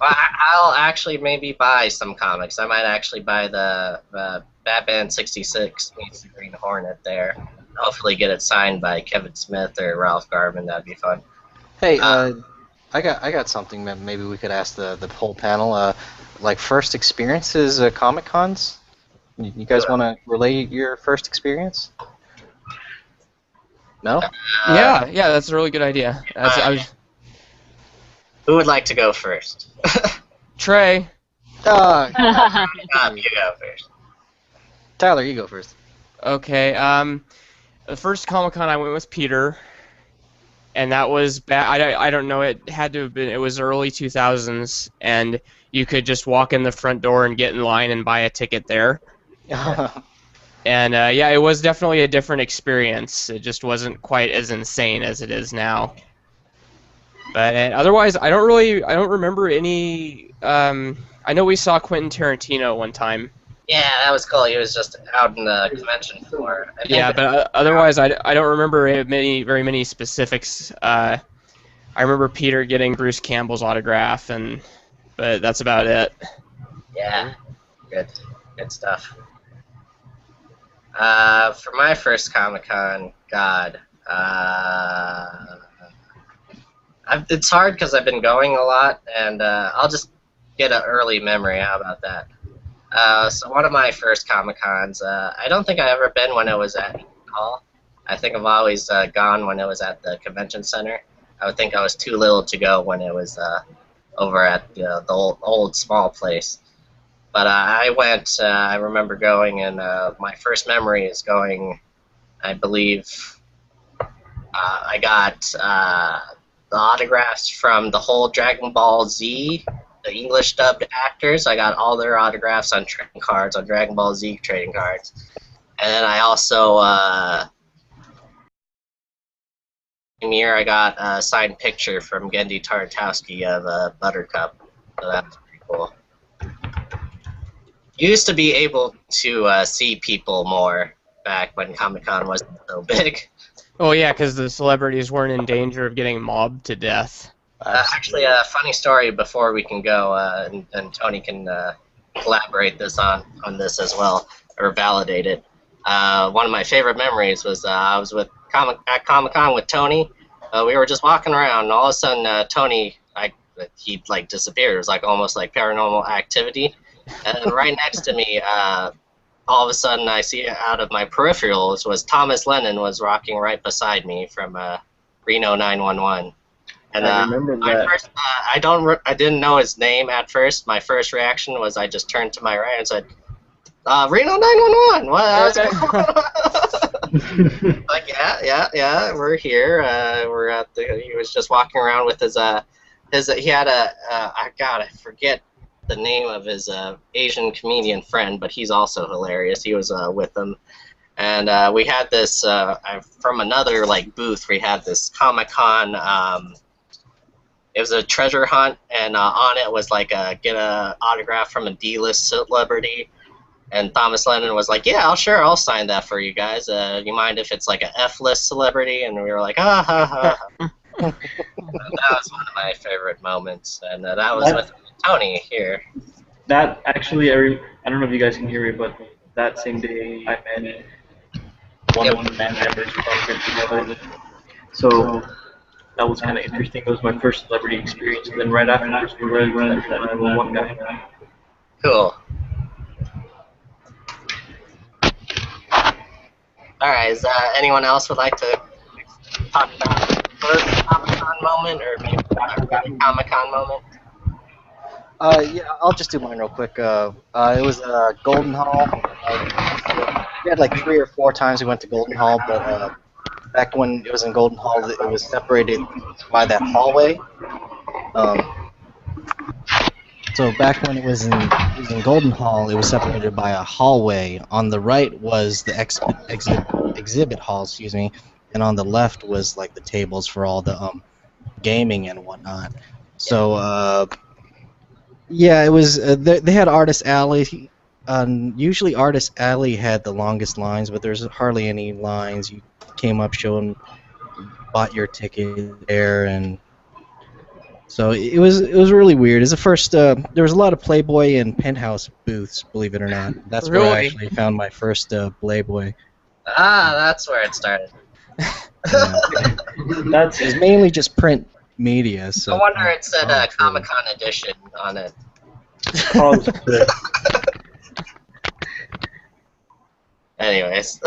Well, I'll actually maybe buy some comics. I might actually buy the Batman 66 meets the Green Hornet there. Hopefully get it signed by Kevin Smith or Ralph Garman. That'd be fun. Hey, I got something that maybe we could ask the whole panel. Like first experiences Comic Cons. You guys want to relay your first experience? No. Yeah, that's a really good idea. Who would like to go first? Trey. You go first. Tyler, you go first. Okay. The first Comic-Con I went with Peter, and that was back. I don't know. It had to have been. It was early 2000s, and you could just walk in the front door and get in line and buy a ticket there. And yeah, it was definitely a different experience. It just wasn't quite as insane as it is now. But otherwise, I don't remember any. I know we saw Quentin Tarantino one time. Yeah, that was cool. He was just out in the convention floor. I think Yeah, but otherwise, I don't remember very many specifics. I remember Peter getting Bruce Campbell's autograph, but that's about it. Yeah, good stuff. For my first Comic-Con, God, it's hard because I've been going a lot, and I'll just get an early memory. How about that? So one of my first Comic-Cons, I don't think I've ever been when it was at Eaton Hall. I think I've always gone when it was at the convention center. I would think I was too little to go when it was over at the old small place. But I went, I remember going, and my first memory is going, I believe, I got the autographs from the whole Dragon Ball Z, the English dubbed actors. I got all their autographs on trading cards, on Dragon Ball Z trading cards. And then I also, same year, I got a signed picture from Gendy Tartakovsky of Buttercup. So that was pretty cool. You used to be able to see people more back when Comic-Con wasn't so big. Oh yeah, because the celebrities weren't in danger of getting mobbed to death. Actually, a funny story before we can go, and Tony can collaborate on this as well, or validate it. One of my favorite memories was I was at Comic-Con with Tony. We were just walking around, and all of a sudden Tony, he like disappeared. It was like almost like Paranormal Activity. And then right next to me, all of a sudden I see out of my peripherals was Thomas Lennon was rocking right beside me from Reno 911. And I remember that. first, I didn't know his name at first. My first reaction was I just turned to my right and said, Reno 911. What's going on? Like yeah, we're here. We're at he was just walking around with his he had I forget the name of his Asian comedian friend, but he's also hilarious. He was with them, and we had this from another like booth. We had this Comic-Con. It was a treasure hunt, and on it was like get a autograph from a D-list celebrity. And Thomas Lennon was like, "Yeah, I'll sign that for you guys. You mind if it's like a F-list celebrity?" And we were like, "Ah ha ha." That was one of my favorite moments, and that was with Tony here. That actually, I don't know if you guys can hear me, but that same day I met one of the band members from Get Together. So that was kind of interesting. It was my first celebrity experience, and then right afterwards we were running that one guy. Cool. Alright, is anyone else would like to talk about first Comic-Con moment or maybe about a really Comic-Con moment? Yeah, I'll just do mine real quick. It was Golden Hall. We had like 3 or 4 times we went to Golden Hall, but back when it was in Golden Hall, it was separated by that hallway. So back when it was in Golden Hall, it was separated by a hallway. On the right was the exhibit hall, excuse me, and on the left was like the tables for all the gaming and whatnot. So yeah, it was. They had Artist Alley. Usually Artist Alley had the longest lines, but there's hardly any lines. You came up, bought your ticket there, and so it was really weird. It's the first. There was a lot of Playboy and Penthouse booths, believe it or not. That's where I actually found my first Playboy. Ah, that's where it started. It was mainly just print media. So No wonder it said Comic-Con edition on it. Anyways,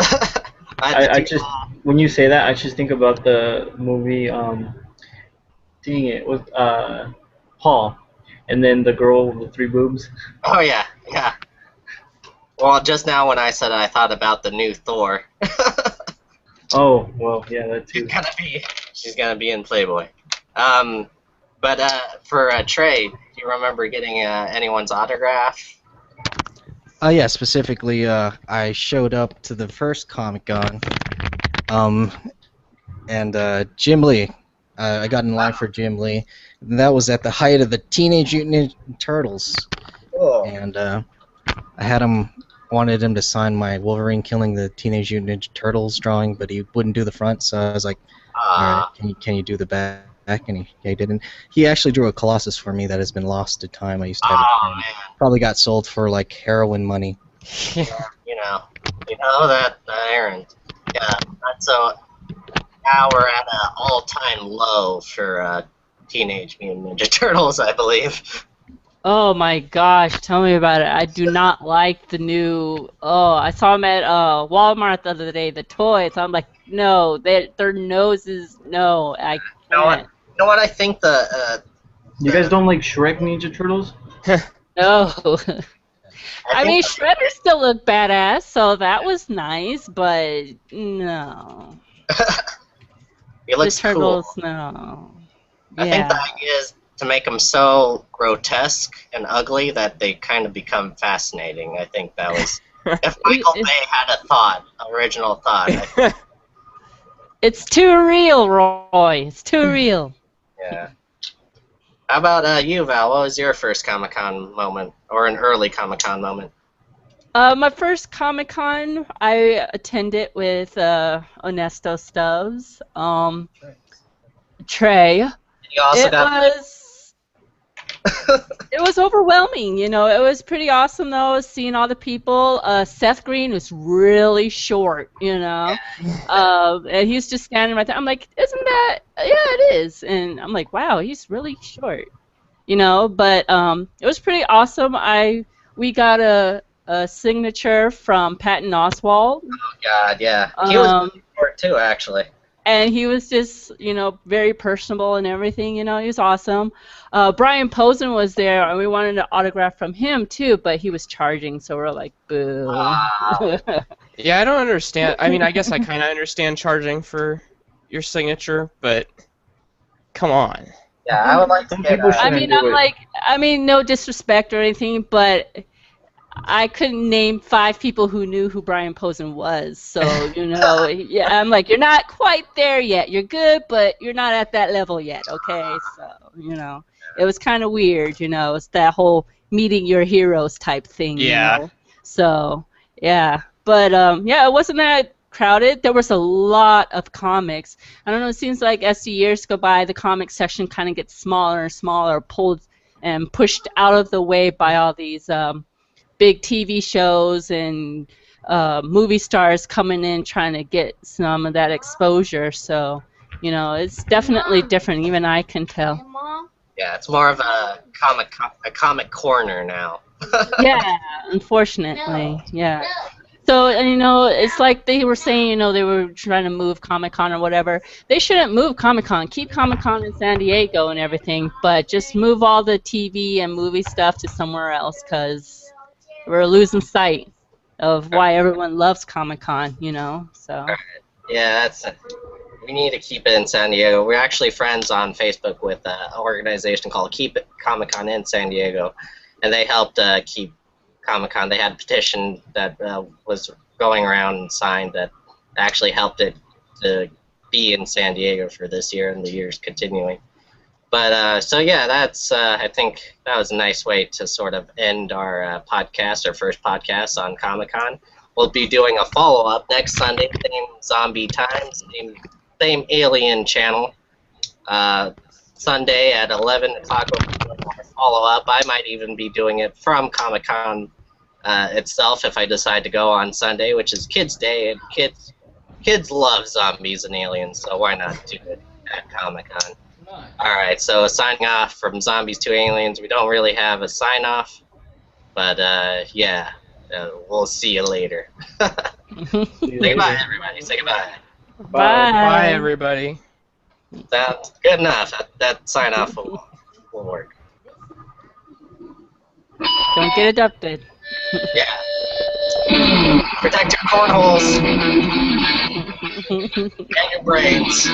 I just when you say that, I just think about the movie. Dang it, with Paul, and then the girl with the 3 boobs. Oh yeah. Well, just now when I said I thought about the new Thor. Oh well, yeah, that too. She's gonna be in Playboy. But for Trey, do you remember getting anyone's autograph? Yeah, specifically, I showed up to the first Comic-Con, and Jim Lee. I got in line for Jim Lee. And that was at the height of the Teenage Mutant Ninja Turtles. Oh. And I wanted him to sign my Wolverine killing the Teenage Mutant Ninja Turtles drawing, but he wouldn't do the front, so I was like, all right, can you do the back? And he didn't. He actually drew a Colossus for me that has been lost to time. I used to have it. Probably got sold for like heroin money. You know that errand. Yeah, so now we're at an all-time low for Teenage Mutant Ninja Turtles, I believe. Oh my gosh, tell me about it. I do not like the new. Oh, I saw them at Walmart the other day, the toys. I'm like, no, their noses, no, I can't. You know what I think You guys don't like Shrek Ninja Turtles? No. I mean, Shredder still looked badass, so that was nice, but no. He looks the Turtles, cool. No. I think the idea is to make them so grotesque and ugly that they kind of become fascinating. I think that was... If Michael Bay had a original thought. It's too real, Roy. It's too real. Yeah. How about you, Val? What was your first Comic-Con moment, or an early Comic-Con moment? My first Comic-Con, I attended with Onesto Stubbs, Trey. You also It was overwhelming, you know. It was pretty awesome, though, seeing all the people. Seth Green was really short, you know. And he was just standing right there. I'm like, isn't that? Yeah, it is. And I'm like, wow, he's really short, you know. But it was pretty awesome. We got a signature from Patton Oswalt. Oh, God, yeah. He was really short, too, actually. And he was just, you know, very personable and everything, you know. He was awesome. Brian Posen was there, and we wanted an autograph from him, too, but he was charging, so we're like, boo. Wow. Yeah, I don't understand. I mean, I guess I kind of understand charging for your signature, but come on. Yeah, I would like to get I mean, no disrespect or anything, but I couldn't name 5 people who knew who Brian Posen was. So, you know, yeah, I'm like, you're not quite there yet. You're good, but you're not at that level yet, okay? So, you know, it was kind of weird, you know. It's that whole meeting your heroes type thing, Yeah. you know? So, yeah. But, yeah, it wasn't that crowded. There was a lot of comics. I don't know, it seems like as the years go by, the comic section kind of gets smaller and smaller, pulled and pushed out of the way by all these big TV shows and movie stars coming in trying to get some of that exposure. So, you know, it's definitely different. Even I can tell. Yeah, it's more of a comic corner now. Yeah, unfortunately. Yeah. So, and, it's like they were saying, they were trying to move Comic-Con or whatever. They shouldn't move Comic-Con. Keep Comic-Con in San Diego and everything, but just move all the TV and movie stuff to somewhere else, because we're losing sight of why everyone loves Comic-Con, so. Yeah, we need to keep it in San Diego. We're actually friends on Facebook with an organization called Keep It Comic-Con in San Diego, and they helped keep Comic-Con. They had a petition that was going around and signed that actually helped it to be in San Diego for this year and the years continuing. But so yeah, that's I think that was a nice way to sort of end our podcast, our first podcast on Comic-Con. We'll be doing a follow-up next Sunday, same zombie time, same alien channel. Sunday at 11 o'clock, we'll be doing our follow-up. I might even be doing it from Comic-Con itself if I decide to go on Sunday, which is Kids Day, and kids love zombies and aliens, so why not do it at Comic-Con? Alright, so signing off from Zombies to Aliens. We don't really have a sign-off, but yeah, we'll see you later. Say goodbye, everybody. Say goodbye. Bye. Bye, everybody. That's good enough. That sign-off will work. Don't get abducted. Yeah. Protect your cornholes and your brains.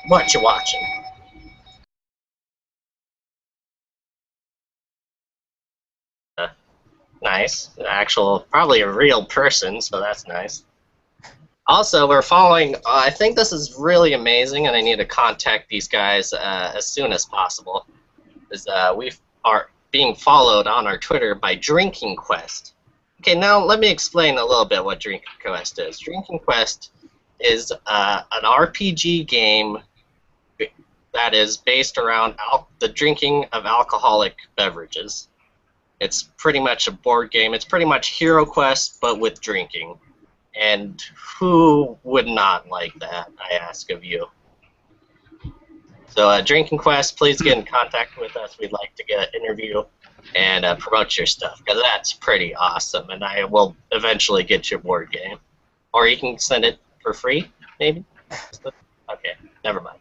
What you watching? Nice. Probably a real person, so that's nice. Also, we're following, I think this is really amazing, and I need to contact these guys as soon as possible. We are being followed on our Twitter by Drinking Quest. Okay, now let me explain a little bit what Drinking Quest is. Drinking Quest is an RPG game that is based around the drinking of alcoholic beverages. It's pretty much a board game. It's pretty much Hero Quest, but with drinking. And who would not like that, I ask of you. So Drinking Quest, please get in contact with us. We'd like to get an interview and promote your stuff, because that's pretty awesome, and I will eventually get your board game. Or you can send it for free, maybe? Okay, never mind.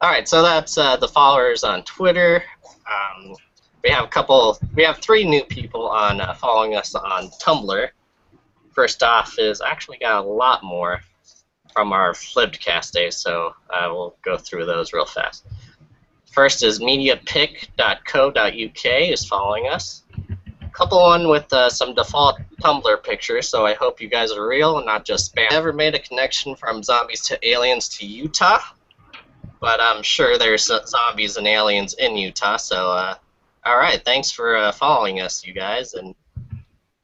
Alright, so that's the followers on Twitter. We have 3 new people on following us on Tumblr. First off is actually got a lot more from our flipped cast days, so we'll go through those real fast. First is mediapic.co.uk is following us. Couple one with some default Tumblr pictures, so I hope you guys are real and not just spam. Never made a connection from Zombies to Aliens to Utah, but I'm sure there's zombies and aliens in Utah, so alright, thanks for following us, you guys, and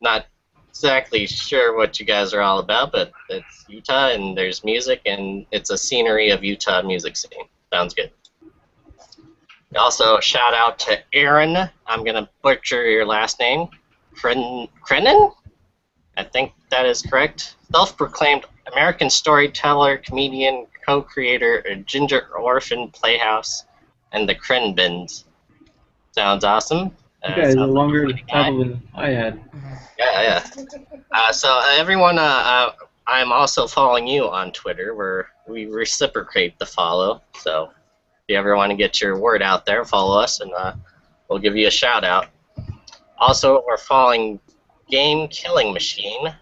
not exactly sure what you guys are all about, but it's Utah and there's music and it's a scenery of Utah music scene. Sounds good. Also, shout out to Aaron. I'm going to butcher your last name. Krenin? I think that is correct. Self-proclaimed American storyteller, comedian, co-creator of Ginger Orphan Playhouse and the Crinbins. Sounds awesome. You guys are longer title than I had. Yeah. So everyone, I'm also following you on Twitter, where we reciprocate the follow. So if you ever want to get your word out there, follow us, and we'll give you a shout out. Also, we're following Game Killing Machine.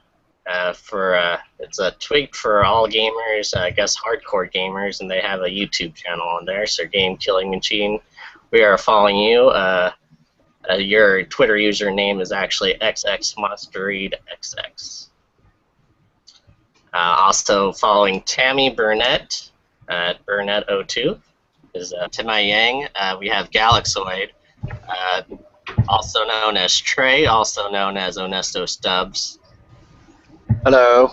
It's a tweet for all gamers, I guess hardcore gamers, and they have a YouTube channel on there. So Game Killing Machine, we are following you. Your Twitter username is actually xxmonsterreadxx. Also following Tammy Burnett at Burnett02 is Timai Yang. We have Galaxoid, also known as Trey, also known as Onesto Stubbs. Hello.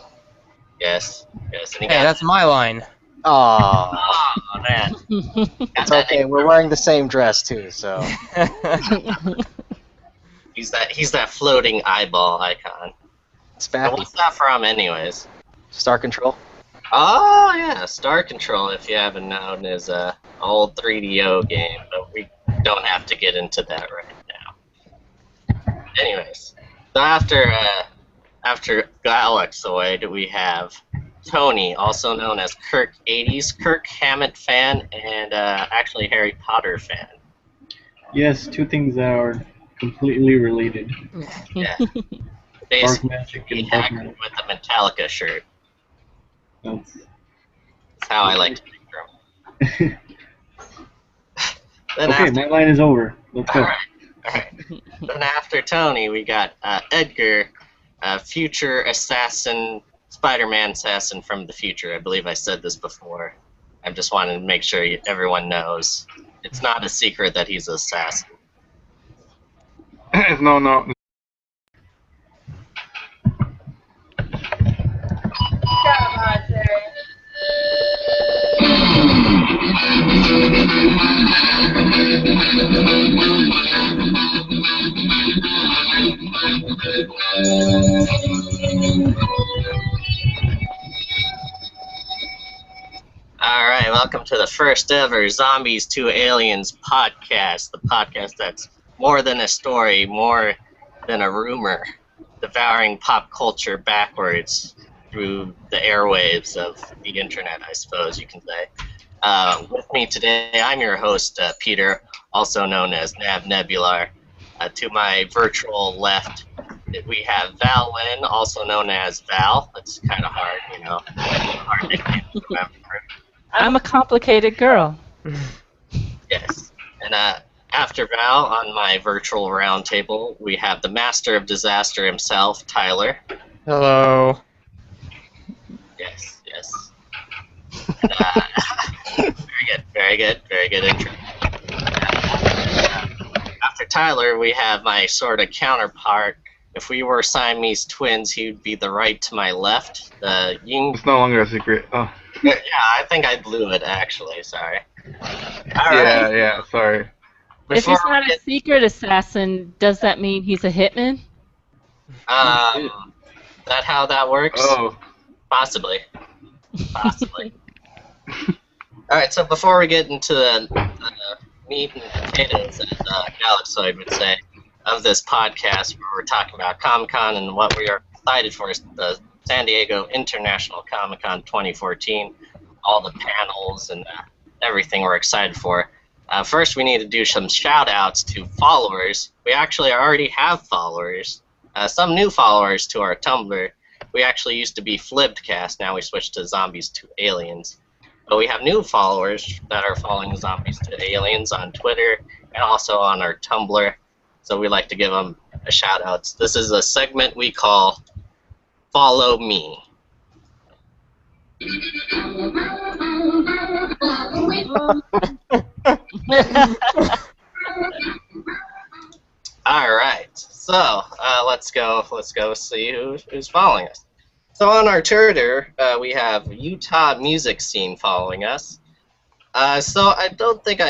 Yes. Hey, that's my line. Aww. Oh, man. It's okay, we're wearing the same dress too, so. He's that floating eyeball icon. Spaffy. What's that from, anyways? Star Control. Oh yeah, Star Control. If you haven't known, is old 3DO game, but we don't have to get into that right now. Anyways, so after Galaxoid, we have Tony, also known as Kirk 80s, Kirk Hammett fan, and actually Harry Potter fan. Yes, two things that are completely related. Yeah. Dark Basically, magic he and dark hacked magic. with a Metallica shirt. That's That's how I like to picture him. Then okay, after, my line is over. Let's go. Alright. Then after Tony, we got Edgar, future assassin, Spider-Man assassin from the future. I believe I said this before. I just wanted to make sure everyone knows. It's not a secret that he's an assassin. No. Alright, welcome to the first ever Zombies to Aliens podcast. The podcast that's more than a story, more than a rumor, devouring pop culture backwards through the airwaves of the internet, I suppose you can say. With me today, I'm your host, Peter, also known as Nav Nebular. To my virtual left, we have Val Lynn, also known as Val. It's kind of hard, you know, hard nickname to remember. I'm a complicated girl. Yes. And after Val, on my virtual roundtable, we have the master of disaster himself, Tyler. Hello. Yes. And, very good intro. After Tyler, we have my sort of counterpart. If we were Siamese twins, he would be the right to my left. It's no longer a secret. Oh. Yeah, I think I blew it, actually. Sorry. All right. Yeah, sorry. If he's not a secret assassin, does that mean he's a hitman? That how that works? Oh. Possibly. Alright, so before we get into the meat and potatoes, as Galaxoid would say, of this podcast, where we're talking about Comic-Con and what we are excited for is the San Diego International Comic-Con 2014, all the panels and everything we're excited for. First, we need to do some shout-outs to followers. We actually already have followers, some new followers to our Tumblr. We actually used to be Flibbedcast, now we switched to Zombies to Aliens. But we have new followers that are following Zombies to Aliens on Twitter and also on our Tumblr. So we like to give them a shout-out. This is a segment we call Follow Me. Alright, so let's go see who's following us. So on our Twitter, we have Utah Music Scene following us. So I don't think I